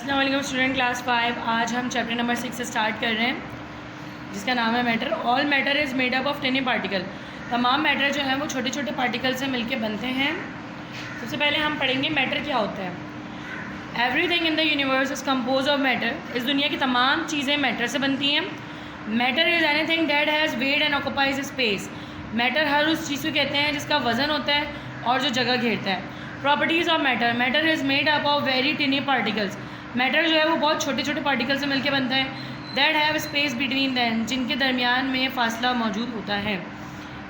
अस्सलाम वालेकुम student class 5। आज हम चैप्टर नंबर 6 से स्टार्ट कर रहे हैं जिसका नाम है matter. All matter is made up of टिनी particle. तमाम मैटर जो है वो छोटे छोटे पार्टिकल से मिलके बनते हैं। सबसे पहले हम पढ़ेंगे मैटर क्या होता है। Everything in the universe is compose of matter. इस दुनिया की तमाम चीज़ें मैटर से बनती हैं। Matter is anything that has weight and occupies space. Matter हर उस चीज़ को कहते हैं जिसका वज़न होता है और जो जगह घेरता है। Properties of matter. Matter is made up of very टिनी particles. Matter जो है वो बहुत छोटे छोटे पार्टिकल से मिलकर बनता है। That have space between them, जिनके दरमियान में फासला मौजूद होता है।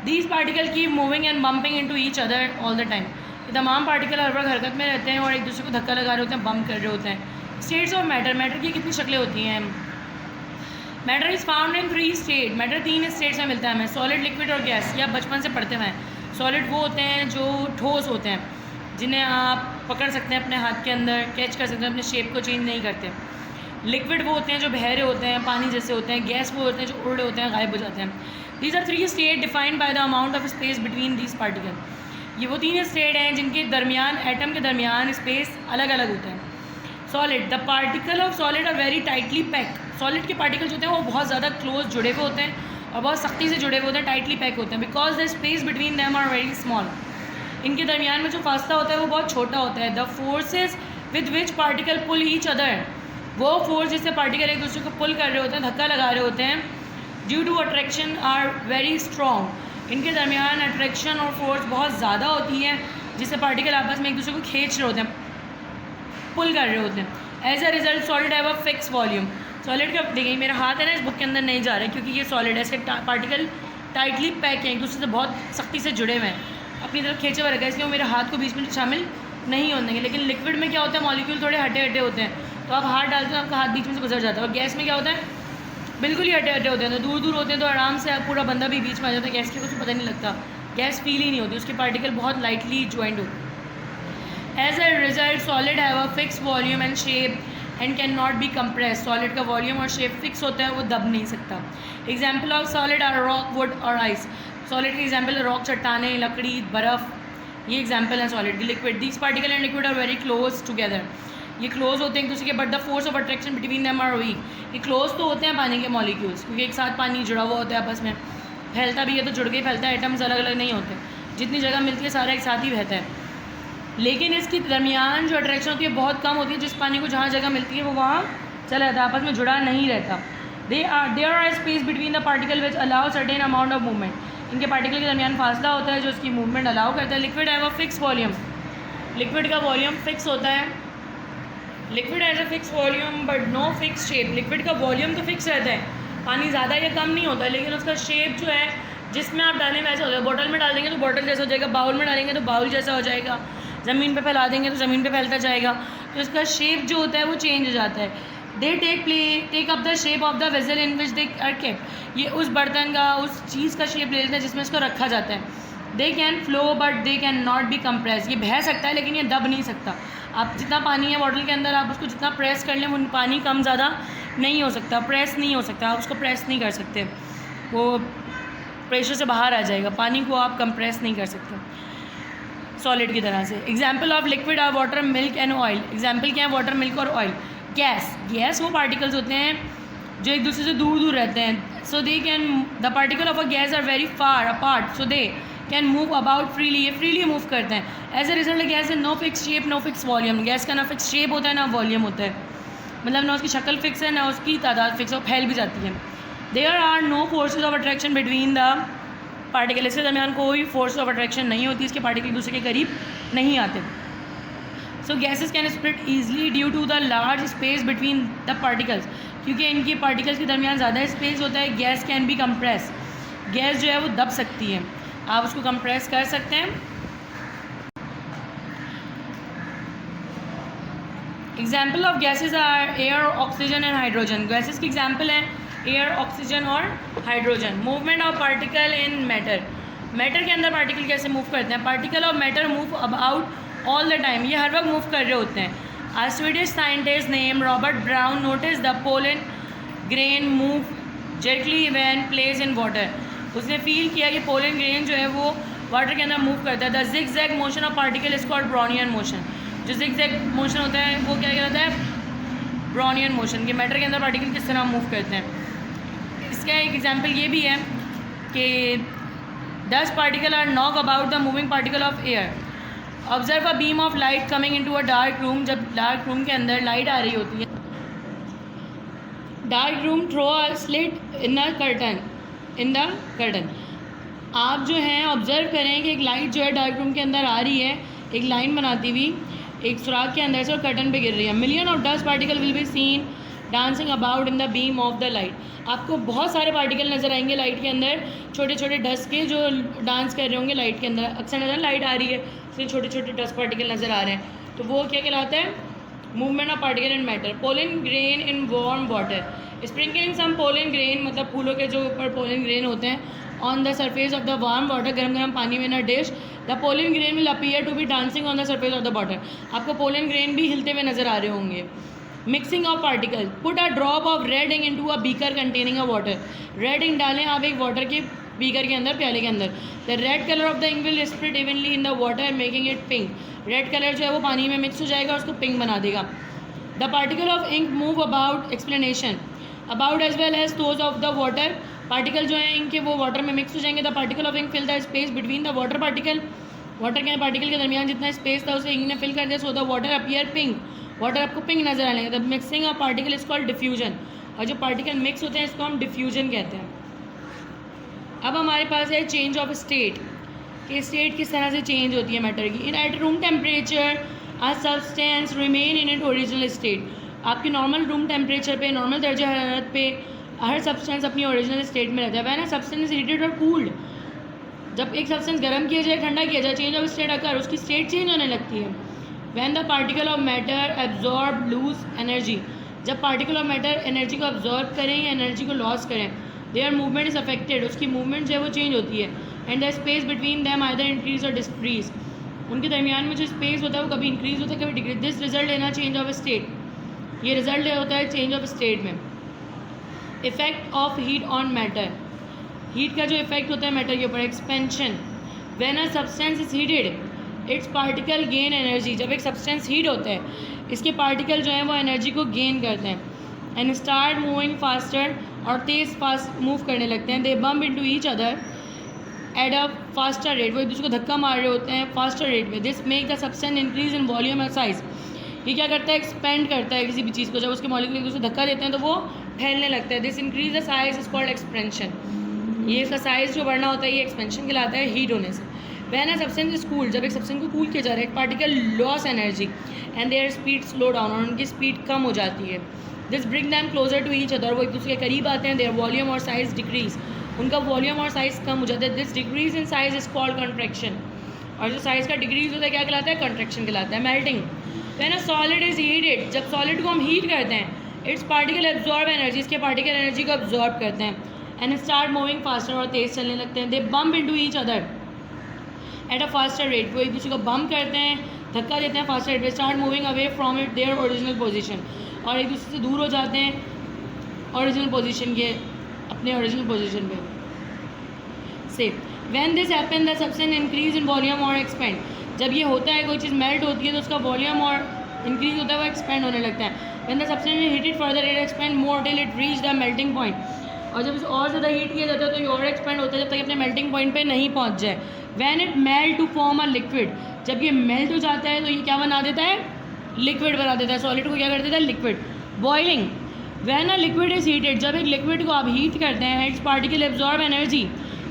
These particle keep moving and bumping into each other all the time. ये तमाम पार्टिकल हर वक्त हरकत में रहते हैं और एक दूसरे को धक्का लगा रहे होते हैं, बम्प कर रहे होते हैं। States of matter. मैटर की कितनी शक्लें होती हैं। Matter is found in 3 state. Matter 3 states में मिलता है हमें, सॉलिड, लिक्विड और गैस। ये आप बचपन से पढ़ते हुए हैं। सॉलिड वो होते हैं जो ठोस होते हैं, जिन्हें आप पकड़ सकते हैं अपने हाथ के अंदर, कैच कर सकते हैं, अपने शेप को चेंज नहीं करते। लिक्विड वो होते हैं जो बह रहे होते हैं, पानी जैसे होते हैं। गैस वो होते हैं जो उड़ रहे होते हैं, गायब हो जाते हैं। These are 3 state defined by the amount of space between these particle. ये वो 3 स्टेट हैं जिनके दरमियान, एटम के दरमियान स्पेस अलग अलग होता है। Solid. The particle of solid are very tightly pack. Solid के पार्टिकल्स होते हैं वो बहुत ज़्यादा क्लोज जुड़े हुए होते हैं और बहुत सख्ती से जुड़े हुए होते हैं, टाइटली पैक होते हैं। Because the space between them are very small. इनके दरमियान में जो फासला होता है वो बहुत छोटा होता है। The forces with which particle pull each other. वो फोर्स जिससे पार्टिकल एक दूसरे को पुल कर रहे होते हैं, धक्का लगा रहे होते हैं, due to attraction are very strong. इनके दरमियान अट्रैक्शन और फोर्स बहुत ज़्यादा होती है जिससे पार्टिकल आपस में एक दूसरे को खींच रहे होते हैं, पुल कर रहे होते हैं। As a result solid have a fix volume. Solid का देखिए मेरा हाथ है ना, इस बुक के अंदर नहीं जा रहा है क्योंकि ये सॉलिड है, इसके पार्टिकल टाइटली पैक हैं, एक दूसरे से बहुत सख्ती से जुड़े हुए हैं, अपनी तरफ खींचे हुए रखा है, इसलिए वो मेरे हाथ को बीच में शामिल नहीं होने देंगे। लेकिन लिक्विड में क्या होता है, मॉलिक्यूल थोड़े हटे हटे होते हैं, तो आप हाथ डालते हो आपका हाथ बीच में से गुजर जाता है। और गैस में क्या होता है, बिल्कुल ही हटे हटे होते हैं, तो दूर दूर होते हैं, तो आराम से आप पूरा बंदा भी बीच में आ जाता है। गैस की कुछ पता नहीं लगता, गैस फील ही नहीं होती, उसके पार्टिकल बहुत लाइटली ज्वाइंट होते हैं। As a result solid have a fix volume and shape and can not be compress. Solid का वॉल्यूम और शेप फिक्स होता है, वो दब नहीं सकता। Example of solid are rock, wood और आइस। सॉलिड के एग्जाम्पल रॉक, चट्टानें, लकड़ी, बर्फ़, ये एग्जाम्पल है सॉलिड की। Liquid. These particle and liquid are very close together. ये क्लोज होते हैं एक दूसरे के, but the force of attraction between them are weak. ये क्लोज तो होते हैं पानी के मॉलिक्यूल्स, क्योंकि एक साथ पानी जुड़ा हुआ होता है आपस में, फैलता भी है तो जुड़ के फैलता है, एटम्स अलग अलग नहीं होते, जितनी जगह मिलती है सारा एक साथ ही बहता है। लेकिन इसके दरमियान जो अट्रैक्शन होती है बहुत कम होती है, जिस पानी को जहाँ जगह मिलती है वो वहाँ चला जाता है, आपस में जुड़ा नहीं रहता। There are space between the particle which allow certain amount of movement. इनके पार्टिकल के दरमियान फासला होता है जो उसकी मूवमेंट अलाउ करता है। Liquid have a fix volume. Liquid का वॉल्यूम फिक्स होता है। Liquid has a fix volume but no fix shape. Liquid का वॉल्यूम तो फिक्स रहता है, पानी ज़्यादा या कम नहीं होता, लेकिन उसका शेप जो है जिसमें आप डालें वैसा हो जाएगा। बॉटल में डाल देंगे तो बॉटल जैसा हो जाएगा, बाउल में डालेंगे तो बाउल जैसा हो जाएगा, ज़मीन पे फैला देंगे तो ज़मीन पे फैलता जाएगा, तो इसका शेप जो होता है वो चेंज हो जाता है। They take up the shape of the vessel in which they are kept. ये उस बर्तन का, उस चीज़ का शेप ले लेते हैं जिसमें इसको रखा जाता है। They can flow but they can not be compress. ये बह सकता है लेकिन ये दब नहीं सकता। आप जितना पानी है बॉटल के अंदर, आप उसको जितना प्रेस कर लें वो पानी कम ज़्यादा नहीं हो सकता, प्रेस नहीं हो सकता, आप उसको प्रेस नहीं कर सकते, वो प्रेशर से बाहर आ जाएगा, पानी को आप कंप्रेस नहीं कर सकते सॉलिड की तरह से। Example of liquid are water, milk and oil. Example क्या है, वाटर, मिल्क और ऑयल। गैस। गैस वो पार्टिकल्स होते हैं जो एक दूसरे से दूर दूर रहते हैं। So they can, the particle of a gas are very far apart, so they can move about freely. ये फ्रीली मूव करते हैं। एज अ रिजल्ट गैस है no fix shape, no fix volume. Gas का ना fix shape होता है ना volume होता है, मतलब ना उसकी शक्ल फिक्स है ना उसकी तादाद फिक्स है, वो फैल भी जाती है। There are no forces of attraction between the particle. इसके दरमियान कोई फोर्स ऑफ अट्रैक्शन नहीं होती, इसके पार्टिकल एक दूसरे के करीब नहीं आते। So gases can split easily due to the large space between the particles. क्योंकि इनकी पार्टिकल्स के दरमियान ज़्यादा स्पेस होता है। Gas can be compress. Gas जो है वो दब सकती है, आप उसको कंप्रेस कर सकते हैं। Example of gases are air, oxygen and hydrogen. Gases की एग्जाम्पल हैं एयर, ऑक्सीजन और hydrogen. Movement of particle in matter. Matter के अंदर पार्टिकल कैसे मूव करते हैं। Particle of matter move about all the time. ये हर वक्त मूव कर रहे होते हैं। A Swedish scientist name Robert Brown notice the pollen grain move jerkily when place in water. उसने फील किया कि पोलन ग्रेन जो है वो वाटर के अंदर मूव करता है। The zig zag motion of particle is called Brownian motion. जो जिग जैग मोशन होता है वो क्या कहलाता है, ब्राउनियन मोशन, कि मैटर के अंदर पार्टिकल किस तरह मूव करते हैं। इसका एक एग्जांपल ये भी है कि dust particle are knock about the moving particle of air. Observe a beam of light coming into a dark room. जब डार्क रूम के अंदर लाइट आ रही होती है, dark room through a slit in the curtain. आप जो हैं ऑब्जर्व करें कि एक लाइट जो है डार्क रूम के अंदर आ रही है, एक लाइन बनाती हुई एक सुराख के अंदर से और कर्टन पे गिर रही है। Million of dust particle will be seen dancing about in the beam of the light. आपको बहुत सारे पार्टिकल नज़र आएंगे लाइट के अंदर, छोटे छोटे डस्ट के, जो डांस कर रहे होंगे लाइट के अंदर। अक्सर नज़र लाइट आ रही है, इसमें छोटे छोटे डस्ट पार्टिकल नज़र आ रहे हैं, तो वो क्या कहलाता है? Movement of particle in matter. Pollen grain in warm water. Sprinkling some pollen grain, मतलब फूलों के जो ऊपर पोलन ग्रेन होते हैं, on the surface of the warm water, गर्म गर्म पानी में, in a dish, the pollen grain will appear to be dancing on the surface of the water. आपको पोलन ग्रेन भी हिलते हुए नज़र आ रहे होंगे। Mixing of particle. Put a drop of red ink into a beaker containing a water. Red ink डालें आप एक वाटर के बीकर के अंदर, प्याले के अंदर। The red colour of the ink will spread evenly in the water making it pink. Red colour जो है वो पानी में मिक्स हो जाएगा, उसको पिंक बना देगा। The particle of ink move about, explanation, about as well as those of the water. Particle जो है इंक के वो वाटर में मिक्स हो जाएंगे। The particle of ink fill the space between the water particle. Water के particle के दरमियान जितना स्पेस था उसे इंक ने फिल कर दिया। So the water appear pink. Water आपको पिंक नजर आने लगे। The mixing of particle is called diffusion. और जो पार्टिकल मिक्स होते हैं इसको हम डिफ्यूजन कहते हैं। अब हमारे पास है चेंज ऑफ स्टेट, कि स्टेट किस तरह से चेंज होती है मैटर की। In at room temperature a substance remain in it original state. आपके नॉर्मल रूम टेम्परेचर पे, नॉर्मल दर्जा हरारत पे हर सब्सटेंस अपनी ओरिजिनल स्टेट में रहता है। वह ना सब्सटेंस हीटेड और कूल्ड, जब एक सब्सटेंस गर्म किया जाए, ठंडा किया जाए, चेंज ऑफ स्टेट अकर, उसकी स्टेट चेंज होने लगती है। When the particle of matter absorb lose energy. जब पार्टिकल ऑफ मैटर एनर्जी को अब्जॉर्ब करें या एनर्जी को लॉस करें, देयर मूवमेंट इज अफेक्टेड, उसकी मूवमेंट जो है वो चेंज होती है। And the space between them either increase और डिक्रीज। उनके दरमियान में जो स्पेस होता है वो कभी इंक्रीज होता है, कभी decrease. This result in a change of state. ये रिजल्ट होता है चेंज ऑफ स्टेट में। Effect of heat on matter. Heat का जो इफेक्ट होता है मैटर के ऊपर, expansion. When a substance is heated it's particle gain energy. जब एक सब्सटेंस हीट होता है, इसके पार्टिकल जो हैं वो एनर्जी को गेन करते हैं। एंड स्टार्ट मूविंग फास्टर, और तेज़ फास्ट मूव करने लगते हैं। They bump into each other at a faster rate. वो एक दूसरे को धक्का मार रहे होते हैं फास्टर रेट में। This make the substance increase in volume और साइज। ये क्या करता है? एक्सपेंड करता है किसी भी चीज़ को। जब उसके मॉलिक्यूल एक दूसरे धक्का देते हैं तो वो फैलने लगता है। This increase the size is called expansion. ये इसका साइज़ जो बढ़ना होता है ये एक्सपेंशन कहलाता है हीट होने से। When a substance is cooled, जब एक सब्सटेंस को कूल किया जा रहा है, एक particle loss energy and their speed slow down, और उनकी स्पीड कम हो जाती है। This bring them closer to each other, वो एक दूसरे के करीब आते हैं। देयर वॉल्यूम और साइज डिक्रीज, उनका वॉल्यूम और साइज़ कम हो जाता है। This decrease in size is called contraction, और जो साइज़ का डिक्रीज होता है क्या कहलाता है? कॉन्ट्रैक्शन कहलाता है। Melting. When a solid is heated, जब सॉलिड को हम हीट करते हैं, इट्स पार्टिकल एब्जॉर्ब एनर्जी, इसके पार्टिकल एनर्जी को एब्जॉर्ब करते हैं। एंड स्टार्ट मूविंग फास्टर, और तेज़ चलने लगते हैं। They bump into each other at a faster rate, वो एक दूसरे को बम्प करते हैं, धक्का देते हैं फास्टर रेट पे। Start moving away from it their original position, और एक दूसरे से दूर हो जाते हैं ओरिजिनल पोजीशन के, अपने ओरिजिनल पोजीशन पे से। When this happen the substance increase in volume और एक्सपेंड। जब ये होता है, कोई चीज़ मेल्ट होती है तो उसका वॉल्यूम और इंक्रीज होता है, वो एक्सपेंड होने लगता है। When the substance is heated further it expand more till it reach the melting point, और जब इसे और ज़्यादा हीट किया जाता है तो ये और एक्सपेंड होता है जब तक अपने मेल्टिंग पॉइंट पे नहीं पहुंच जाए। When it melt to form a liquid, जब ये मेल्ट हो जाता है तो ये क्या बना देता है? लिक्विड बना देता है। सॉलिड को क्या कर देता है? Liquid. Boiling. When a liquid is heated, जब एक लिक्विड को आप हीट करते हैं, इट्स पार्टिकल एब्जॉर्ब एनर्जी,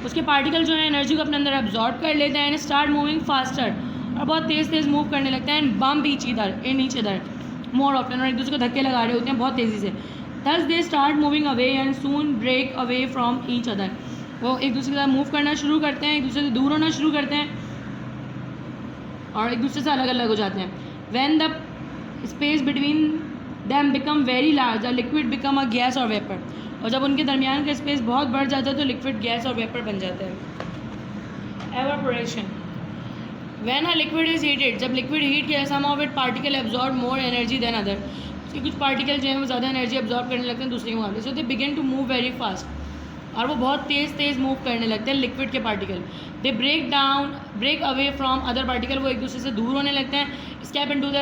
उसके पार्टिकल जो है एनर्जी को अपने अंदर एब्जॉर्ब कर लेते हैं। एंड स्टार्ट मूविंग फास्टर, और बहुत तेज़ तेज़ मूव करने लगते हैं। And bump each other more often, और एक दूसरे को धक्के लगा रहे होते हैं बहुत तेज़ी से। Thus they start moving away and soon break away from each other, वो एक दूसरे के साथ मूव करना शुरू करते हैं, एक दूसरे से दूर होना शुरू करते हैं, और एक दूसरे से अलग अलग हो जाते हैं। When the space between them become very large the liquid become a gas और वेपर, और जब उनके दरमियान का स्पेस बहुत बढ़ जाता है तो लिक्विड गैस और वेपर बन जाता है। Evaporation. When a liquid is heated, जब लिक्विड हीट किया, some of it particle absorb more energy than other, उसके कुछ पार्टिकल जो है वो ज़्यादा एनर्जी एब्जॉर्ब करने लगते हैं दूसरे के मुकाबले। So they begin to move very fast, और वो बहुत तेज़ मूव करने लगते हैं लिक्विड के particle. They break away from other particle, वो एक दूसरे से दूर होने लगते हैं। स्केप इनटू द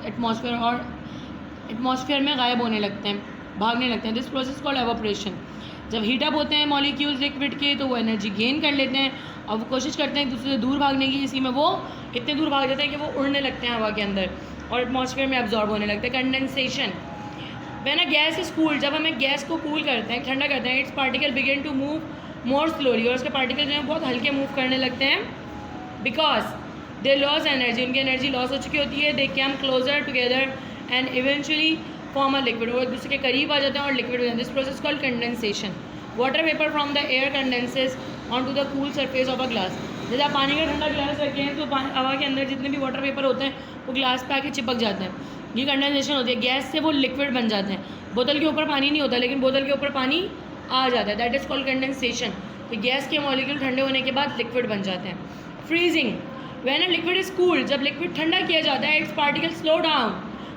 एटमॉस्फेयर, और एटमॉस्फेयर में गायब होने लगते हैं, भागने लगते हैं। This process called evaporation. जब हीट अप होते हैं मॉलिक्यूल्स लिक्विड के तो वो एनर्जी गेन कर लेते हैं और वो कोशिश करते हैं एक दूसरे से दूर भागने की। इसी में वो इतने दूर भाग जाते हैं कि वो उड़ने लगते हैं हवा के अंदर और एटमॉस्फेयर में एब्जॉर्ब होने लगते हैं। Condensation, when a gas is cooled, जब हम एक गैस को कूल करते हैं, ठंडा करते हैं, its particle begin to move more slowly, और उसके पार्टिकल जो हैं बहुत हल्के मूव करने लगते हैं। बिकॉज दे लॉस एनर्जी, उनकी एनर्जी लॉस हो चुकी होती है। They come closer together and eventually form a liquid, वो एक दूसरे के करीब आ जाते हैं और लिक्विड हो जाते हैं। This process called condensation. Water vapour from the air condenses on to the cool surface of a glass. जैसे आप पानी का ठंडा ग्लास रखें हैं तो हवा के अंदर जितने भी वाटर वेपर होते हैं वो ग्लास पे आके चिपक जाते हैं। ये कंडेंसेशन होती है, गैस से वो लिक्विड बन जाते हैं। बोतल के ऊपर पानी नहीं होता लेकिन बोतल के ऊपर पानी आ जाता है, दैट इज़ कॉल्ड कंडेंसेशन। तो गैस के मॉलिक्यूल ठंडे होने के बाद लिक्विड बन जाते हैं। Freezing, when a liquid is cooled, जब लिक्विड ठंडा किया जाता है, इट्स पार्टिकल स्लो डाउन,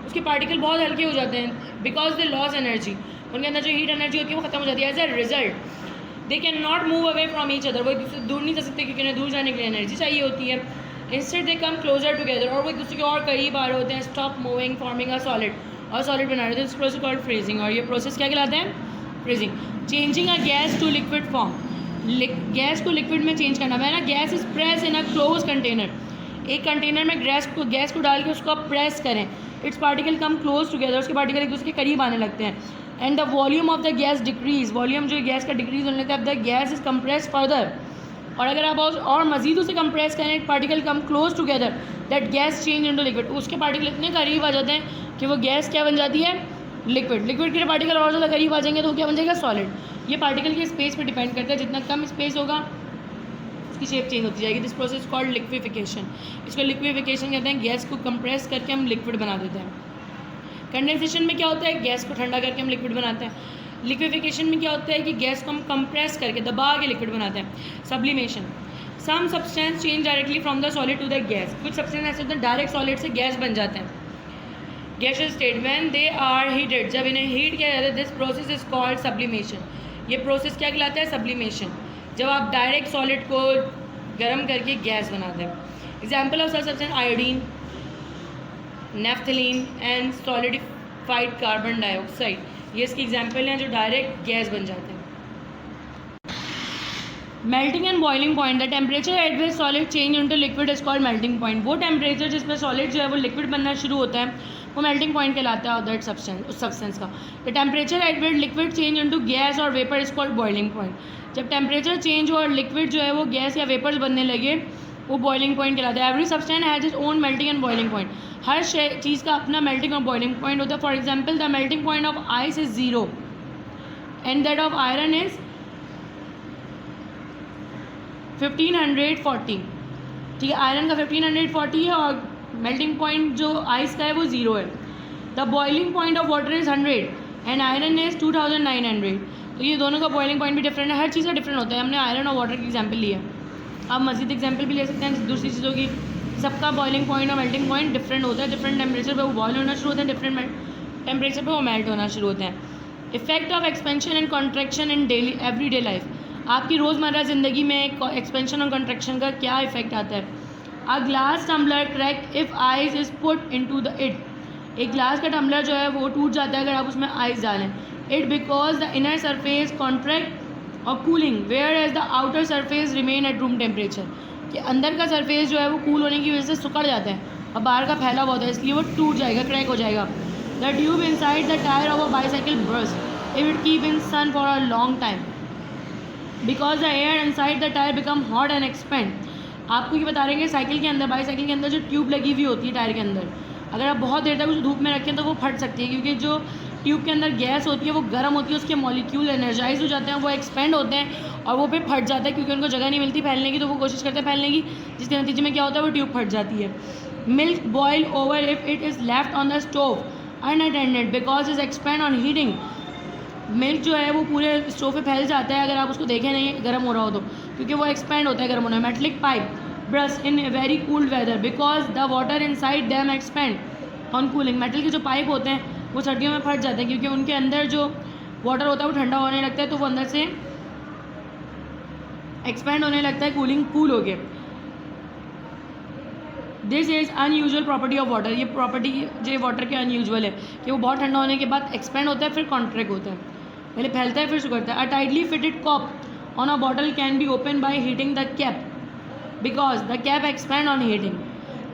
उसके पार्टिकल बहुत हल्के हो जाते हैं। बिकॉज दे लॉस एनर्जी, उनके अंदर जो हीट एनर्जी होती है वो खत्म हो जाती है। As a result they can not move away from each other, वो एक दूसरे से दूर नहीं जा सकते क्योंकि उन्हें दूर जाने के लिए एनर्जी चाहिए होती है। Instead they come closer together, और वो एक दूसरे के और करीब आ रहे होते हैं। Stop moving forming a solid, और सॉलिड बना रहे थे। दिस प्रोसेस कॉल्ड फ्रीजिंग, और ये प्रोसेस क्या कहलाते हैं? Freezing. Changing a gas to liquid form, gas को लिक्विड में चेंज करना है ना। Gas is press in a close container, एक कंटेनर में गैस को डाल के उसको आप प्रेस करें, its particle come close together, उसके पार्टिकल एक दूसरे के करीब आने लगते हैं। And the volume of the gas decrease, volume जो गैस का डिक्रीज होने लगता है। अब the gas is compress further, और अगर आप और मजीद उसे कंप्रेस करें, particle come close together, that gas change into liquid, उसके पार्टिकल इतने करीब आ जाते हैं कि वो गैस क्या बन जाती है? लिक्विड। लिक्विड के पार्टिकल और ज़्यादा करीब आ जाएंगे तो क्या बन जाएगा? सॉलिड। ये पार्टिकल के स्पेस पे डिपेंड करता है, जितना कम स्पेस होगा उसकी शेप चेंज होती जाएगी। दिस प्रोसेस कॉल्ड लिक्विफिकेशन, इसको लिक्विफिकेशन कहते हैं। गैस को कंप्रेस करके हम लिक्विड बना देते हैं। कंडेंसेशन में क्या होता है? गैस को ठंडा करके हम लिक्विड बनाते हैं। लिक्विफिकेशन में क्या होता है कि गैस को हम कंप्रेस करके दबा के लिक्विड बनाते हैं। Sublimation, some substance change directly from the solid to the gas, कुछ सब्सटेंस ऐसे होते हैं डायरेक्ट सॉलिड से गैस बन जाते हैं। Gaseous state, when they are heated, जब इन्हें हीट किया जाता है, this process is called sublimation. ये प्रोसेस क्या कहलाता है? सब्लिमेशन। जब आप डायरेक्ट सॉलिड को गर्म करके गैस बनाते हैं। Example of such substance iodine, naphthalene and solidified carbon dioxide, ये इसकी एग्जाम्पल हैं जो डायरेक्ट गैस बन जाते हैं। Melting and boiling point, the temperature at which solid change into liquid is called melting point. वो टेम्परेचर जिसमें सॉलिड जो है वो लिक्विड बनना शुरू होता है वो मेल्टिंग पॉइंट कहलाता है दैट सब्सटेंस, उस सब्सटेंस का। The temperature at which liquid change into gas और vapour is called boiling point. जब टेम्परेचर चेंज हो और लिक्विड जो है वो गैस या वेपर्स बनने लगे वो बॉइलिंग पॉइंट कहलाता है। Every substance has its own melting and boiling point, हर चीज़ का अपना मेल्टिंग और बॉइलिंग पॉइंट होता है। For example the melting point of ice is 0 and that of iron is 1540। ठीक है, आयरन का 1540 है और मेल्टिंग पॉइंट जो आइस का है वो 0 है। The boiling point of water is 100 and iron is 2900। तो ये दोनों का बॉइलिंग पॉइंट भी डिफरेंट है, हर चीज़ का डिफरेंट होता है। हमने आयरन और वाटर की एग्जाम्पल लिया, आप मज़ीद एग्जाम्पल भी ले सकते हैं दूसरी चीज़ों की। सबका बॉइलिंग पॉइंट और मेल्टिंग पॉइंट डिफरेंट होता है। डिफरेंट टेम्परेचर पे वो बॉयल होना शुरू होता है, डिफरेंट टेम्परेचर पे वो मेल्ट होना शुरू होते हैं। Effect of expansion and contraction in daily every day life, आपकी रोज़मर्रा ज़िंदगी में एक्सपेंशन और कॉन्ट्रैक्शन का क्या इफेक्ट आता है। A glass tumbler crack if ice is put into the it, एक ग्लास का टम्बलर जो है वो टूट जाता है अगर आप उसमें आइस डालें। It because the inner surface contract और cooling whereas the outer surface remain at room temperature, कि अंदर का सरफेस जो है वो कूल होने की वजह से सिकुड़ जाता है और बाहर का फैला हुआ होता है, इसलिए वो टूट जाएगा, क्रैक हो जाएगा। The tube inside the tyre of a bicycle burst if it keep in sun for a long time because the air inside the tyre become hot and expand. आपको ये बता रहे हैं कि साइकिल के अंदर, बाईसाइकिल के अंदर जो ट्यूब लगी हुई होती है टायर के अंदर, अगर आप बहुत देर तक उस धूप में रखें तो वो फट सकती है, क्योंकि जो ट्यूब के अंदर गैस होती है वो गर्म होती है, उसके मॉलिक्यूल एनर्जाइज हो जाते हैं, वो एक्सपेंड होते हैं और वो फिर फट जाता है क्योंकि उनको जगह नहीं मिलती फैलने की, तो वो कोशिश करते हैं फैलने की, जिसके नतीजे में क्या होता है वो ट्यूब फट जाती है। Milk boil over if it is left on the stove unattended because is expand on heating. Milk जो है वो पूरे स्टोव पे फैल जाता है अगर आप उसको देखें नहीं गर्म हो रहा हो तो, क्योंकि वो एक्सपेंड होता है गर्म होने में। Metallic pipe burst in very cooled weather because the water inside them expand on cooling. Metal के जो पाइप होते हैं वो सर्दियों में फट जाते हैं क्योंकि उनके अंदर जो वाटर होता है वो ठंडा होने लगता है, तो वो अंदर से एक्सपेंड होने लगता है, कूल हो गया। This is unusual property of water. ये प्रॉपर्टी जो वाटर के अनयूजुअल है कि वो बहुत ठंडा होने के बाद एक्सपेंड होता है, फिर कॉन्ट्रैक्ट होता है, पहले फैलता है फिर सुखड़ता है। A tightly fitted cap on a bottle can be open by heating the cap because the cap expand on heating.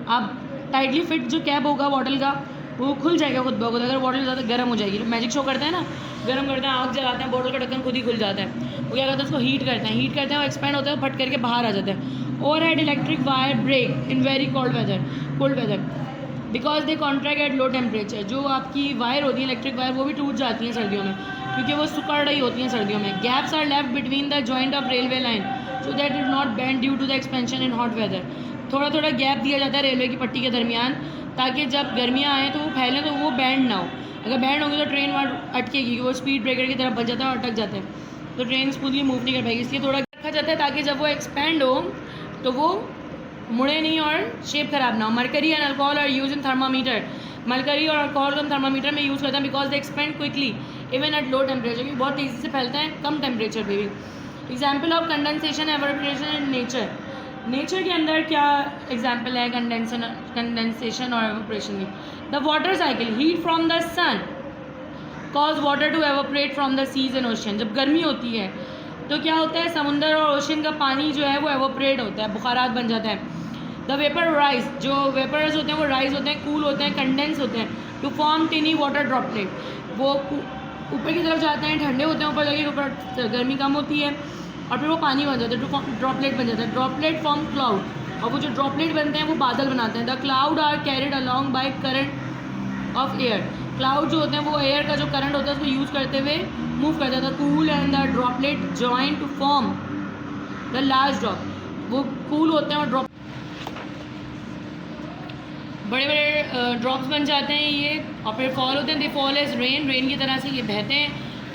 अब टाइटली फिट जो कैप होगा बॉटल का वो खुल जाएगा खुद ब खुद, अगर बॉटल ज़्यादा गर्म हो जाएगी। मैजिक शो करते हैं ना, गर्म करते हैं, आग जलाते हैं, बॉटल का ढक्कन खुद ही खुल जाता है। वो क्या करते हैं, उसको हीट करते हैं, वो एक्सपेंड होता है, फट करके बाहर आ जाता है। Overhead electric wire break in very cold weather because they contract at low temperature. जो आपकी वायर होती है इलेक्ट्रिक वायर वो भी टूट जाती हैं सर्दियों में, क्योंकि वो सुकड़ रही होती हैं सर्दियों में। Gaps are left between the joint of railway line so that it not bend due to the expansion in hot weather. थोड़ा थोड़ा गैप दिया जाता है रेलवे की पट्टी के दरमियान, ताकि जब गर्मियाँ आएँ तो वो फैलें तो वो बैंड ना हो। अगर बैंड होगी तो ट्रेन वहाँ अटकेगी, वो स्पीड ब्रेकर की तरह बच जाता है और अटक जाते हैं, तो ट्रेन स्मूथली मूव नहीं कर पाएगी। इसलिए थोड़ा रखा जाता है ताकि जब वो एक्सपेंड हो तो वो मुड़े नहीं और शेप खराब ना हो। Mercury and alcohol are use in thermometer. Mercury और अल्कोहल हम थर्मामीटर में यूज़ करते हैं because they expand quickly even at low temperature, क्योंकि बहुत तेज़ी से फैलते हैं कम टेम्परेचर पे भी। Example of condensation evaporation in nature. Nature के अंदर क्या एग्जाम्पल है कंडेंसेशन और एवोपरेशन की? The water cycle, heat from the sun cause water to evaporate from the seas and ocean. जब गर्मी होती है तो क्या होता है, समुंदर और ओशन का पानी जो है वो एवोपरेट होता है, बुखारात बन जाता है। द वेपर राइज, जो वेपर्स होते हैं वो राइज होते हैं, कूल होते हैं, कंडेंस होते हैं to form tiny water droplet. वो ऊपर की तरफ जाते हैं, ठंडे होते हैं, ऊपर जाके ऊपर गर्मी कम होती है और फिर वो पानी बन जाता है, ड्रॉपलेट बन जाता है। ड्रॉपलेट फॉर्म क्लाउड, और वो जो ड्रॉपलेट बनते हैं वो बादल बनाते हैं। The cloud are carried along by current of air. Cloud जो होते हैं वो एयर का जो करंट होता है उसको यूज़ करते हुए मूव करता है। The cool and the droplet join to form the large drop. वो कूल होते हैं और ड्रॉप बड़े बड़े ड्रॉप्स बन जाते हैं ये, और फिर फॉल होते हैं। They fall as rain, rain की तरह से ये बहते हैं।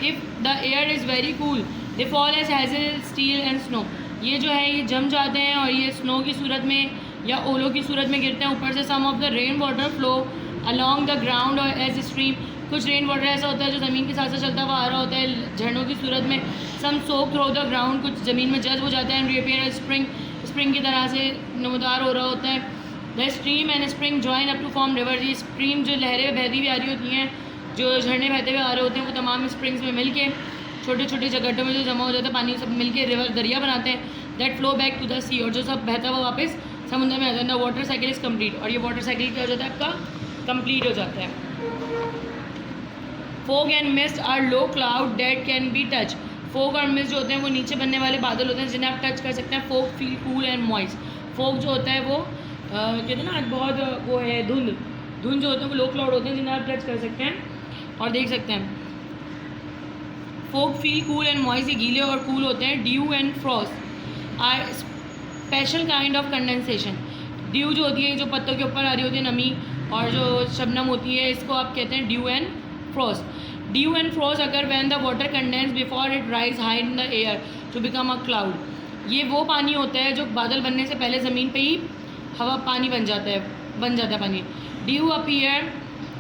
If the air is very cool they fall as hazel steel and snow. ये जो है ये जम जाते हैं और ये स्नो की सूरत में या ओलों की सूरत में गिरते हैं ऊपर से। Some of the rain water flow along the ground और एज स्ट्रीम। कुछ रेन वाटर ऐसा होता है जो ज़मीन के साथ साथ चलता हुआ आ रहा होता है झरनों की सूरत में। सम सोक थ्रू द ग्राउंड, कुछ ज़मीन में जज्ब हो जाता है। एंड रियपियर स्प्रिंग, स्प्रिंग की तरह से नमदार हो रहा होता है। The stream and spring join up to form river. ये स्ट्रीम जो लहरें बहती हुई आ रही होती हैं, जो झरने बहते हुए आ रहे होते हैं, वो तमाम स्प्रिंग्स में मिल के छोटे छोटे जगहों में जो जमा हो जाता है पानी, सब मिल के रिवर दरिया बनाते हैं। That flow back to the sea, और जो सब बहता हुआ वापस समुद्र में आ जाता है। The water cycle is complete, और ये वाटर साइकिल क्या हो जाता है आपका, कंप्लीट हो जाता है। Fog and mist are low cloud that can be touch. Fog और मिस्ट जो होते हैं वो नीचे बनने वाले बादल होते हैं जिन्हें आप टच कर सकते हैं। Fog feel cool and moist. Fog जो होता है वो कहते हैं ना बहुत वो है धुंध, धुंध जो होते हैं वो लो क्लाउड होते हैं जिन्हें आप टच कर सकते हैं और देख सकते हैं। Fog feel cool and moist, ये गीले और कूल होते हैं। Dew and frost are special kind of condensation. Dew जो होती है जो पत्तों के ऊपर आ रही होती है नमी, और जो शबनम होती है इसको आप कहते हैं dew and frost. Dew and frost अगर when the water condense before it rise high in the air to become a cloud. ये वो पानी होता है जो बादल बनने से पहले ज़मीन पे ही हवा पानी बन जाता है पानी। Dew appear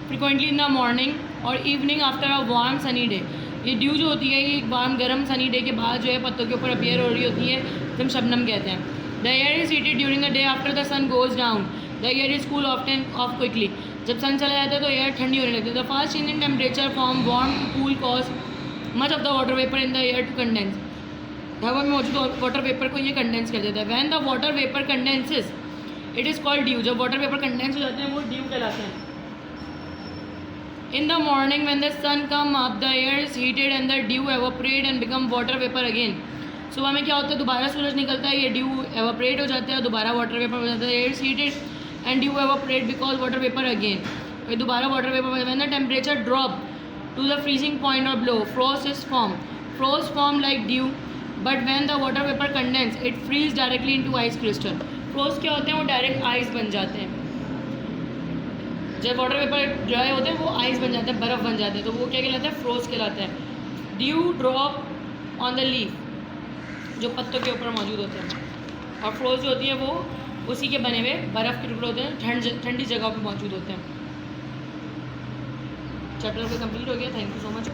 frequently in the morning और evening after a warm sunny day. ये ड्यू जो होती है ये वार्म गर्म सनी डे के बाद जो है पत्तों के ऊपर अपीयर हो रही होती है, हम शबनम कहते हैं। The air is heated during the day after the sun goes down. The air is cool often off quickly. जब सन चला जाता है तो एयर ठंडी होने लगती है। The fast change in temperature from warm to cool cause much of the water vapour in the air to condense. हवा में मौजूद वाटर वेपर को ये कंडेंस कर देता है। When the water vapour condenses it is called due. जब water vapour condense हो जाते हैं वो ड्यू कहलाते हैं। In the morning when the sun come up, the air is heated and the dew evaporate and become water vapor again. सुबह में क्या होता है, दोबारा सूरज निकलता है, ये ड्यू एवापोरेट हो जाता है, दोबारा वाटर वेपर हो जाता है। Air is heated and dew evaporate because water vapour again, फिर दोबारा water vapour. When the temperature drop to the freezing point और below, frost is form. Frost form like dew but when the water vapour condense it freeze directly into ice crystal. Frost क्या होते हैं, वो direct ice बन जाते हैं। जब water vapour dry होते हैं वो आइस बन जाते हैं, बर्फ़ बन जाते हैं, तो वो क्या कहलाता है, फ्रोस्ट कहलाता है। Dew drop on the leaf, जो पत्तों के ऊपर मौजूद होते हैं, और फ्रोस्ट जो होती है वो उसी के बने हुए बर्फ़ के टुकड़े होते हैं, ठंडी जगह पर मौजूद होते हैं। चैप्टर को कंप्लीट हो गया। Thank you so much.